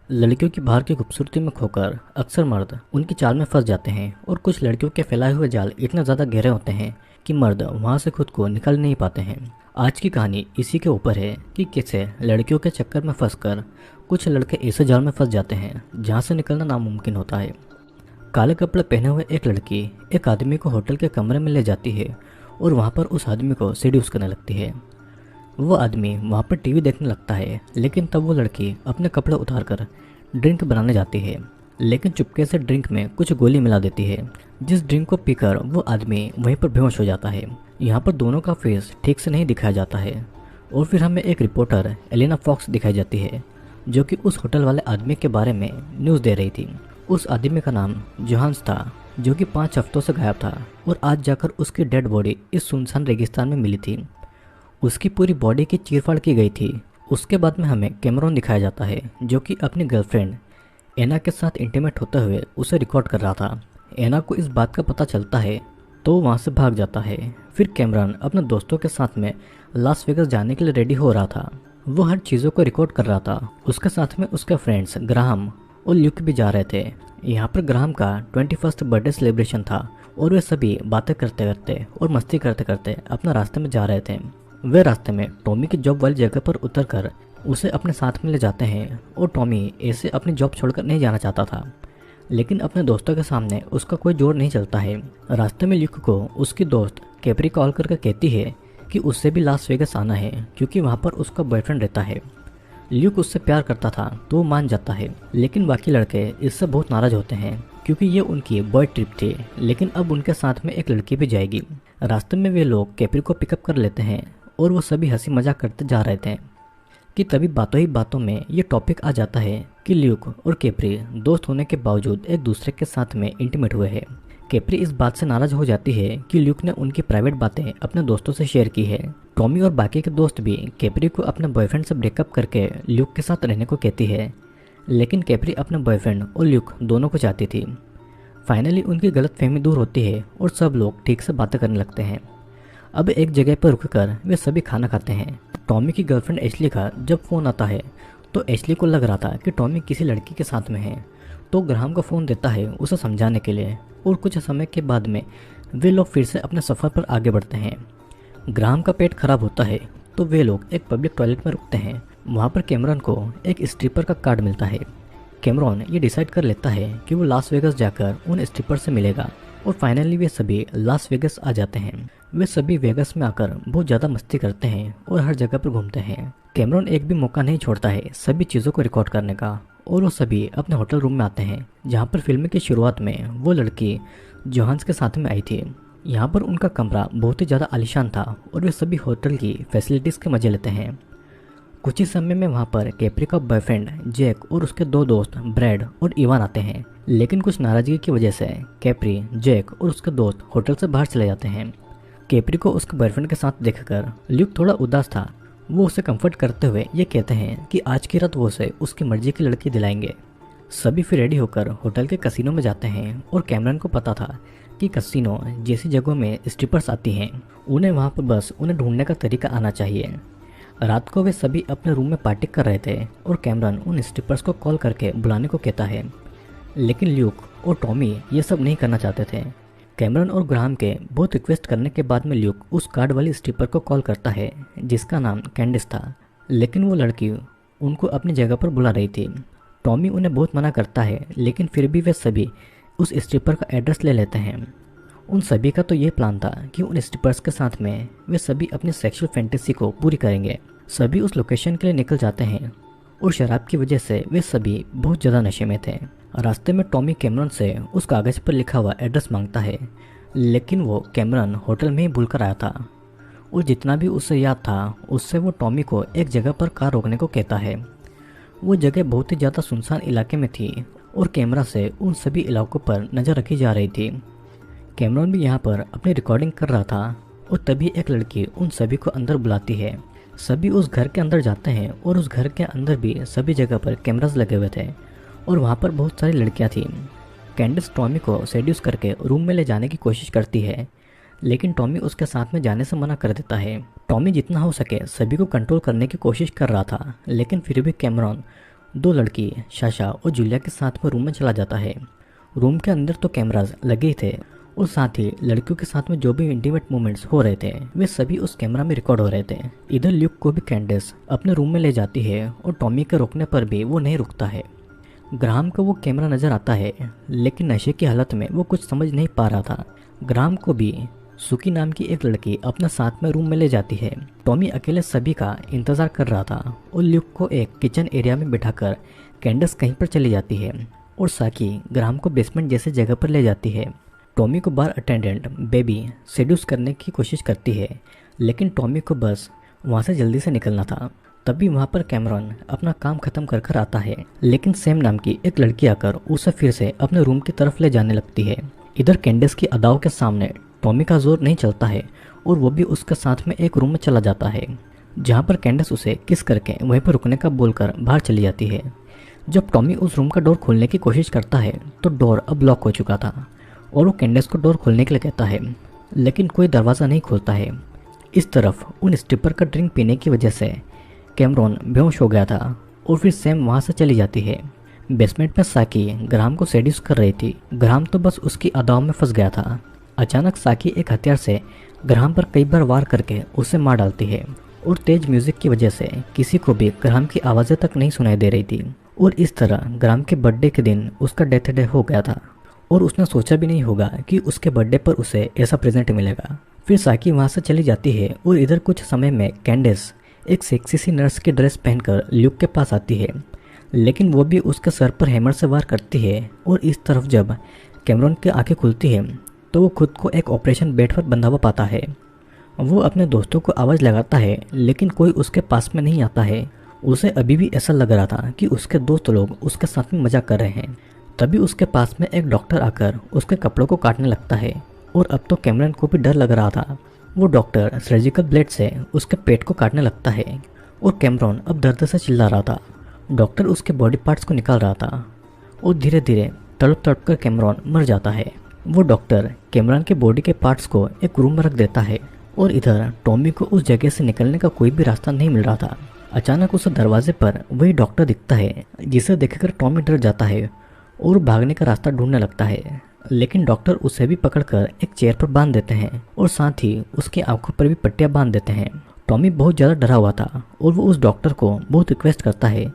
लड़कियों की बाहर की खूबसूरती में खोकर अक्सर मर्द उनकी चाल में फंस जाते हैं और कुछ लड़कियों के फैलाए हुए जाल इतने ज़्यादा गहरे होते हैं कि मर्द वहां से खुद को निकाल नहीं पाते हैं। आज की कहानी इसी के ऊपर है कि कैसे लड़कियों के चक्कर में फंसकर कुछ लड़के ऐसे जाल में फंस जाते हैं जहां से निकलना नामुमकिन होता है। काले कपड़े पहने हुए एक लड़की एक आदमी को होटल के कमरे में ले जाती है और वहाँ पर उस आदमी को सेड्यूस करने लगती है। वो आदमी वहाँ पर टीवी देखने लगता है, लेकिन तब वो लड़की अपने कपड़े उतारकर ड्रिंक बनाने जाती है, लेकिन चुपके से ड्रिंक में कुछ गोली मिला देती है, जिस ड्रिंक को पीकर वो आदमी वहीं पर बेहोश हो जाता है। यहाँ पर दोनों का फेस ठीक से नहीं दिखाया जाता है और फिर हमें एक रिपोर्टर एलेना फॉक्स दिखाई जाती है, जो कि उस होटल वाले आदमी के बारे में न्यूज़ दे रही थी। उस आदमी का नाम जोहान्स था, जो कि 5 हफ्तों से गायब था और आज जाकर उसकी डेड बॉडी इस सुनसान रेगिस्तान में मिली थी। उसकी पूरी बॉडी की चीरफाड़ की गई थी। उसके बाद में हमें कैमरॉन दिखाया जाता है, जो कि अपनी गर्लफ्रेंड एना के साथ इंटीमेट होते हुए उसे रिकॉर्ड कर रहा था। एना को इस बात का पता चलता है तो वो वहाँ से भाग जाता है। फिर कैमरॉन अपने दोस्तों के साथ में लास वेगास जाने के लिए रेडी हो रहा था। वो हर चीज़ों को रिकॉर्ड कर रहा था। उसके साथ में उसके फ्रेंड्स ग्राहम और ल्यूक भी जा रहे थे। यहाँ पर ग्राहम का 21st बर्थडे सेलिब्रेशन था और वे सभी बातें करते करते और मस्ती करते करते अपना रास्ते में जा रहे थे। वे रास्ते में टॉमी की जॉब वाली जगह पर उतरकर उसे अपने साथ में ले जाते हैं और टॉमी ऐसे अपनी जॉब छोड़कर नहीं जाना चाहता था, लेकिन अपने दोस्तों के सामने उसका कोई जोर नहीं चलता है। रास्ते में ल्यूक को उसकी दोस्त कैप्री कॉल करके कहती है कि उससे भी लास वेगास आना है, क्योंकि वहाँ पर उसका बॉयफ्रेंड रहता है। ल्यूक उससे प्यार करता था तो वो मान जाता है, लेकिन बाकी लड़के इससे बहुत नाराज होते हैं क्योंकि ये उनकी बॉय ट्रिप थी, लेकिन अब उनके साथ में एक लड़की भी जाएगी। रास्ते में वे लोग कैप्री को पिकअप कर लेते हैं और वो सभी हंसी मजाक करते जा रहे थे कि तभी बातों ही बातों में ये टॉपिक आ जाता है कि ल्यूक और कैप्री दोस्त होने के बावजूद एक दूसरे के साथ में इंटीमेट हुए हैं। कैप्री इस बात से नाराज हो जाती है कि ल्यूक ने उनकी प्राइवेट बातें अपने दोस्तों से शेयर की है। टॉमी और बाकी के दोस्त भी कैप्री को अपने बॉयफ्रेंड से ब्रेकअप करके ल्यूक के साथ रहने को कहती है, लेकिन कैप्री अपने बॉयफ्रेंड और ल्यूक दोनों को चाहती थी। फाइनली उनकी गलतफहमी दूर होती है और सब लोग ठीक से बातें करने लगते हैं। अब एक जगह पर रुककर वे सभी खाना खाते हैं। टॉमी की गर्लफ्रेंड एशली का जब फ़ोन आता है तो एशली को लग रहा था कि टॉमी किसी लड़की के साथ में है, तो ग्राहम को फ़ोन देता है उसे समझाने के लिए और कुछ समय के बाद में वे लोग फिर से अपने सफ़र पर आगे बढ़ते हैं। ग्राहम का पेट खराब होता है तो वे लोग एक पब्लिक टॉयलेट में रुकते हैं। वहाँ पर कैमरॉन को एक स्ट्रिपर का कार्ड मिलता है। कैमरॉन ये डिसाइड कर लेता है कि वो लास वेगास जाकर उन स्ट्रिपर से मिलेगा और फाइनली वे सभी लास वेगास आ जाते हैं। वे सभी वेगास में आकर बहुत ज़्यादा मस्ती करते हैं और हर जगह पर घूमते हैं। कैमरॉन एक भी मौका नहीं छोड़ता है सभी चीज़ों को रिकॉर्ड करने का और वो सभी अपने होटल रूम में आते हैं, जहाँ पर फिल्म की शुरुआत में वो लड़की जोहान्स के साथ में आई थी। यहाँ पर उनका कमरा बहुत ही ज़्यादा आलीशान था और वे सभी होटल की फैसिलिटीज़ के मज़े लेते हैं। कुछ ही समय में वहाँ पर कैप्री का बॉयफ्रेंड जैक और उसके 2 दोस्त ब्रैड और इवान आते हैं, लेकिन कुछ नाराज़गी की वजह से कैप्री, जैक और उसके दोस्त होटल से बाहर चले जाते हैं। कैप्री को उसके बॉयफ्रेंड के साथ देखकर ल्यूक थोड़ा उदास था। वो उसे कंफर्ट करते हुए ये कहते हैं कि आज की रात वो उसे उसकी मर्जी की लड़की दिलाएंगे। सभी फिर रेडी होकर होटल के कसिनो में जाते हैं और कैमरॉन को पता था कि कसिनो जैसी जगहों में स्ट्रिपर्स आती हैं, उन्हें वहाँ पर बस उन्हें ढूंढने का तरीका आना चाहिए। रात को वे सभी अपने रूम में पार्टी कर रहे थे और कैमरॉन उन स्ट्रिपर्स को कॉल करके बुलाने को कहता है, लेकिन ल्यूक और टॉमी ये सब नहीं करना चाहते थे। कैमरॉन और ग्राहम के बहुत रिक्वेस्ट करने के बाद में ल्यूक उस कार्ड वाली स्ट्रिपर को कॉल करता है जिसका नाम कैंडिस था, लेकिन वो लड़की उनको अपनी जगह पर बुला रही थी। टॉमी उन्हें बहुत मना करता है, लेकिन फिर भी वे सभी उस स्ट्रिपर का एड्रेस ले लेते हैं। उन सभी का तो ये प्लान था कि उन स्ट्रिपर्स के साथ में वे सभी अपनी सेक्सुअल फैंटेसी को पूरी करेंगे। सभी उस लोकेशन के लिए निकल जाते हैं और शराब की वजह से वे सभी बहुत ज़्यादा नशे में थे। रास्ते में टॉमी कैमरॉन से उस कागज़ पर लिखा हुआ एड्रेस मांगता है, लेकिन वो कैमरॉन होटल में ही भूल कर आया था और जितना भी उसे याद था उससे वो टॉमी को एक जगह पर कार रोकने को कहता है। वो जगह बहुत ही ज़्यादा सुनसान इलाके में थी और कैमरा से उन सभी इलाकों पर नज़र रखी जा रही थी। कैमरॉन भी यहाँ पर अपनी रिकॉर्डिंग कर रहा था और तभी एक लड़की उन सभी को अंदर बुलाती है। सभी उस घर के अंदर जाते हैं और उस घर के अंदर भी सभी जगह पर कैमरास लगे हुए थे और वहाँ पर बहुत सारी लड़कियाँ थीं। कैंडिस टॉमी को सेड्यूस करके रूम में ले जाने की कोशिश करती है, लेकिन टॉमी उसके साथ में जाने से मना कर देता है। टॉमी जितना हो सके सभी को कंट्रोल करने की कोशिश कर रहा था, लेकिन फिर भी कैमरॉन दो लड़की साशा और जूलिया के साथ में रूम में चला जाता है। रूम के अंदर तो कैमराज लगे ही थे और साथ ही लड़कियों के साथ में जो भी इंटीमेट मोमेंट्स हो रहे थे वे सभी उस कैमरा में रिकॉर्ड हो रहे थे। इधर ल्यूक को भी कैंडेस अपने रूम में ले जाती है और टॉमी के रोकने पर भी वो नहीं रुकता है। ग्राहम को वो कैमरा नजर आता है, लेकिन नशे की हालत में वो कुछ समझ नहीं पा रहा था। ग्राहम को भी सुकी नाम की एक लड़की अपने साथ में रूम में ले जाती है। टॉमी अकेले सभी का इंतजार कर रहा था और ल्यूक को एक किचन एरिया में बिठाकर कैंडेस कहीं पर चली जाती है और साकी ग्राहम को बेसमेंट जैसी जगह पर ले जाती है। टॉमी को बार अटेंडेंट बेबी सेड्यूस करने की कोशिश करती है, लेकिन टॉमी को बस वहाँ से जल्दी से निकलना था। तभी वहाँ पर कैमरॉन अपना काम खत्म कर कर आता है, लेकिन सैम नाम की एक लड़की आकर उसे फिर से अपने रूम की तरफ ले जाने लगती है। इधर कैंडेस की अदाओं के सामने टॉमी का जोर नहीं चलता है और वो भी उसके साथ में एक रूम में चला जाता है, जहाँ पर कैंडेस उसे किस करके वहीं पर रुकने का बोलकर बाहर चली जाती है। जब टॉमी उस रूम का डोर खोलने की कोशिश करता है तो डोर अब लॉक हो चुका था और वो कैंडेस को डोर खोलने के लिए कहता है, लेकिन कोई दरवाज़ा नहीं खोलता है। इस तरफ उन स्ट्रिपर का ड्रिंक पीने की वजह से कैमरॉन बेहोश हो गया था और फिर सैम वहाँ से चली जाती है। बेसमेंट में साकी ग्राहम को सेड्यूस कर रही थी। ग्राहम तो बस उसकी अदाओं में फंस गया था। अचानक साकी एक हथियार से ग्राहम पर कई बार वार करके उसे मार डालती है और तेज म्यूजिक की वजह से किसी को भी ग्राहम की आवाज़ें तक नहीं सुनाई दे रही थी। और इस तरह ग्राहम के बर्थडे के दिन उसका डेथ डे हो गया था और उसने सोचा भी नहीं होगा कि उसके बर्थडे पर उसे ऐसा प्रेजेंट मिलेगा। फिर साकी वहाँ से चली जाती है और इधर कुछ समय में कैंडेस एक सेक्सी सी नर्स की ड्रेस पहनकर ल्यूक के पास आती है, लेकिन वो भी उसके सर पर हैमर से वार करती है। और इस तरफ जब कैमरॉन की आंखें खुलती है तो वो खुद को एक ऑपरेशन बेड पर बंधा हुआ पाता है। वो अपने दोस्तों को आवाज़ लगाता है, लेकिन कोई उसके पास में नहीं आता है। उसे अभी भी ऐसा लग रहा था कि उसके दोस्त लोग उसके साथ में मजाक कर रहे हैं। तभी उसके पास में एक डॉक्टर आकर उसके कपड़ों को काटने लगता है और अब तो कैमरॉन को भी डर लग रहा था। वो डॉक्टर सर्जिकल ब्लेड से उसके पेट को काटने लगता है और कैमरॉन अब दर्द से चिल्ला रहा था। डॉक्टर उसके बॉडी पार्ट्स को निकाल रहा था और धीरे धीरे तड़प तड़प कर कैमरॉन मर जाता है। वो डॉक्टर कैमरॉन के बॉडी के पार्ट्स को एक रूम में रख देता है और इधर टॉमी को उस जगह से निकलने का कोई भी रास्ता नहीं मिल रहा था। अचानक उस दरवाजे पर वही डॉक्टर दिखता है, जिसे देखकर टॉमी डर जाता है और भागने का रास्ता ढूंढने लगता है, लेकिन डॉक्टर उसे भी पकड़कर एक चेयर पर बांध देते हैं और साथ ही उसकी आंखों पर भी पट्टियां बांध देते हैं। टॉमी बहुत ज़्यादा डरा हुआ था और वो उस डॉक्टर को बहुत रिक्वेस्ट करता है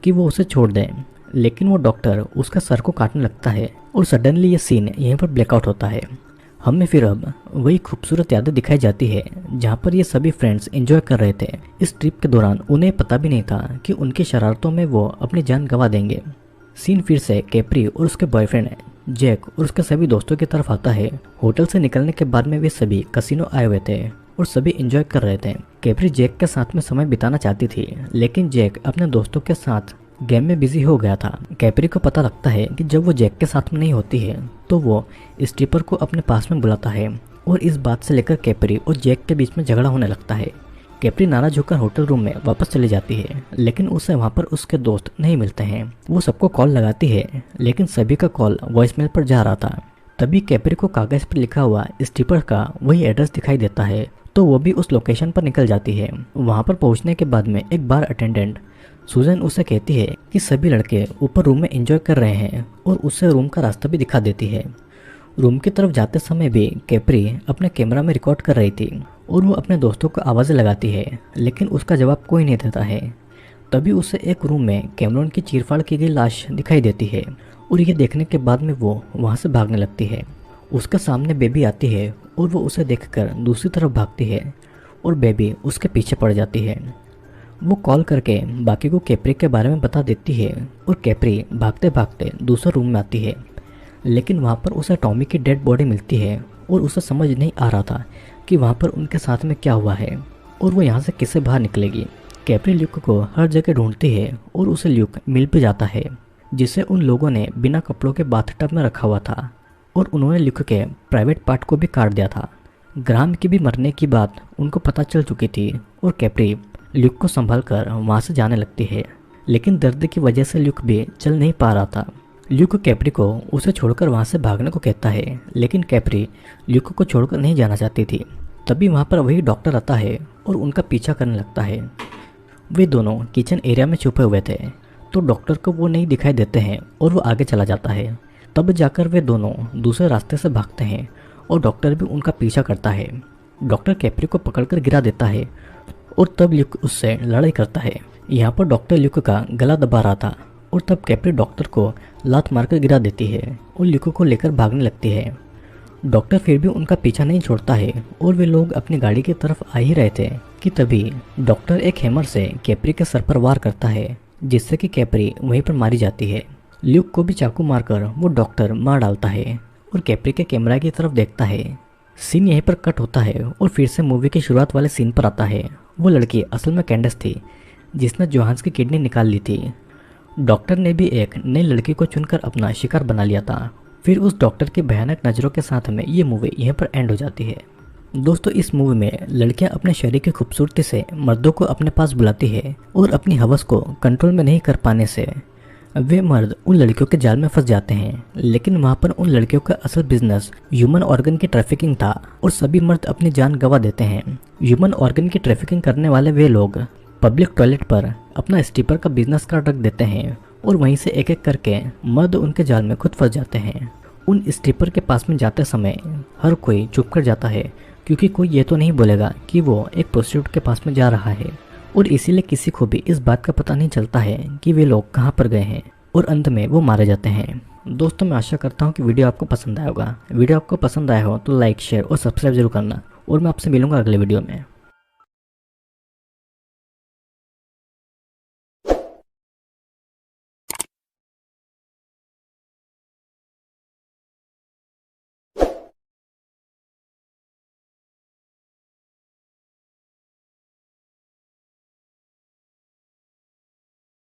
कि वो उसे छोड़ दें, लेकिन वो डॉक्टर उसका सर को काटने लगता है और सडनली ये सीन यहीं पर ब्लैकआउट होता है। हमें फिर अब वही खूबसूरत यादें दिखाई जाती है जहाँ पर ये सभी फ्रेंड्स एंजॉय कर रहे थे। इस ट्रिप के दौरान उन्हें पता भी नहीं था कि उनकी शरारतों में वो अपनी जान गंवा देंगे। सीन फिर से कैप्री और उसके बॉयफ्रेंड जैक और उसके सभी दोस्तों की तरफ आता है। होटल से निकलने के बाद में वे सभी कसिनो आए हुए थे और सभी एंजॉय कर रहे थे। कैप्री जैक के साथ में समय बिताना चाहती थी, लेकिन जैक अपने दोस्तों के साथ गेम में बिजी हो गया था। कैप्री को पता लगता है कि जब वो जैक के साथ में नहीं होती है तो वो स्ट्रिपर को अपने पास में बुलाता है और इस बात से लेकर कैप्री और जैक के बीच में झगड़ा होने लगता है। कैप्री नाराज होकर होटल रूम में वापस चली जाती है, लेकिन उसे वहाँ पर उसके दोस्त नहीं मिलते हैं। वो सबको कॉल लगाती है, लेकिन सभी का कॉल वॉइसमेल पर जा रहा था। तभी कैप्री को कागज पर लिखा हुआ स्ट्रिपर का वही एड्रेस दिखाई देता है, तो वो भी उस लोकेशन पर निकल जाती है। वहाँ पर पहुँचने के बाद में एक बार अटेंडेंट सुजन उसे कहती है कि सभी लड़के ऊपर रूम में एंजॉय कर रहे हैं और उसे रूम का रास्ता भी दिखा देती है। रूम की तरफ जाते समय भी कैप्री अपने कैमरा में रिकॉर्ड कर रही थी और वो अपने दोस्तों को आवाज़ें लगाती है, लेकिन उसका जवाब कोई नहीं देता है। तभी उसे एक रूम में कैमरॉन की चीरफाड़ की गई लाश दिखाई देती है और ये देखने के बाद में वो वहाँ से भागने लगती है। उसके सामने बेबी आती है और वो उसे देखकर दूसरी तरफ भागती है और बेबी उसके पीछे पड़ जाती है। वो कॉल करके बाकी को कैप्री के बारे में बता देती है और कैप्री भागते भागते दूसरे रूम में आती है, लेकिन वहाँ पर उसे टॉमी की डेड बॉडी मिलती है और उसे समझ नहीं आ रहा था कि वहाँ पर उनके साथ में क्या हुआ है और वो यहाँ से किससे बाहर निकलेगी। कैप्री ल्यूक को हर जगह ढूंढती है और उसे ल्यूक मिल भी जाता है, जिसे उन लोगों ने बिना कपड़ों के बाथटब में रखा हुआ था और उन्होंने ल्यूक के प्राइवेट पार्ट को भी काट दिया था। ग्राहम की भी मरने की बात उनको पता चल चुकी थी और कैप्री ल्यूक को संभाल कर वहाँ से जाने लगती है, लेकिन दर्द की वजह से ल्यूक भी चल नहीं पा रहा था। ल्यूक कैप्री को उसे छोड़कर वहाँ से भागने को कहता है, लेकिन कैप्री ल्यूक को छोड़कर नहीं जाना चाहती थी। तभी वहाँ पर वही डॉक्टर आता है और उनका पीछा करने लगता है। वे दोनों किचन एरिया में छुपे हुए थे। तो डॉक्टर को वो नहीं दिखाई देते हैं और वो आगे चला जाता है। तब जाकर वे दोनों दूसरे रास्ते से भागते हैं और डॉक्टर भी उनका पीछा करता है। डॉक्टर कैप्री को पकड़कर गिरा देता है और तब ल्यूक उससे लड़ाई करता है। यहाँ पर डॉक्टर ल्यूक का गला दबा रहा था और तब कैप्री डॉक्टर को लात मारकर गिरा देती है और ल्यूक को लेकर भागने लगती है। डॉक्टर फिर भी उनका पीछा नहीं छोड़ता है और वे लोग अपनी गाड़ी की तरफ आ ही रहे थे कि तभी डॉक्टर एक हैमर से कैप्री के सर पर वार करता है, जिससे कि कैप्री वहीं पर मारी जाती है। ल्यूक को भी चाकू मारकर वो डॉक्टर मार डालता है और कैप्री के कैमरा की तरफ देखता है। सीन यहीं पर कट होता है और फिर से मूवी के शुरुआत वाले सीन पर आता है। वो लड़की असल में कैंडस थी जिसने जोहान्स की किडनी निकाल ली थी। डॉक्टर ने भी एक नई लड़की को चुनकर अपना शिकार बना लिया था। फिर उस डॉक्टर की भयानक नज़रों के साथ में ये मूवी यहीं पर एंड हो जाती है। दोस्तों, इस मूवी में लड़कियां अपने शरीर की खूबसूरती से मर्दों को अपने पास बुलाती है और अपनी हवस को कंट्रोल में नहीं कर पाने से वे मर्द उन लड़कियों के जाल में फंस जाते हैं। लेकिन वहाँ पर उन लड़कियों का असल बिजनेस ह्यूमन ऑर्गन की ट्रैफिकिंग था और सभी मर्द अपनी जान गंवा देते हैं। ह्यूमन ऑर्गन की ट्रैफिकिंग करने वाले वे लोग पब्लिक टॉयलेट पर अपना स्ट्रिपर का बिजनेस कार्ड रख देते हैं और वहीं से एक एक करके मर्द उनके जाल में खुद फंस जाते हैं। उन स्ट्रिपर के पास में जाते समय हर कोई चुप कर जाता है, क्योंकि कोई ये तो नहीं बोलेगा कि वो एक प्रोस्टिट्यूट के पास में जा रहा है, और इसीलिए किसी को भी इस बात का पता नहीं चलता है कि वे लोग कहाँ पर गए हैं और अंत में वो मारे जाते हैं। दोस्तों, मैं आशा करता हूँ कि वीडियो आपको पसंद आया होगा। वीडियो आपको पसंद आया हो तो लाइक, शेयर और सब्सक्राइब जरूर करना, और मैं आपसे मिलूंगा अगले वीडियो में।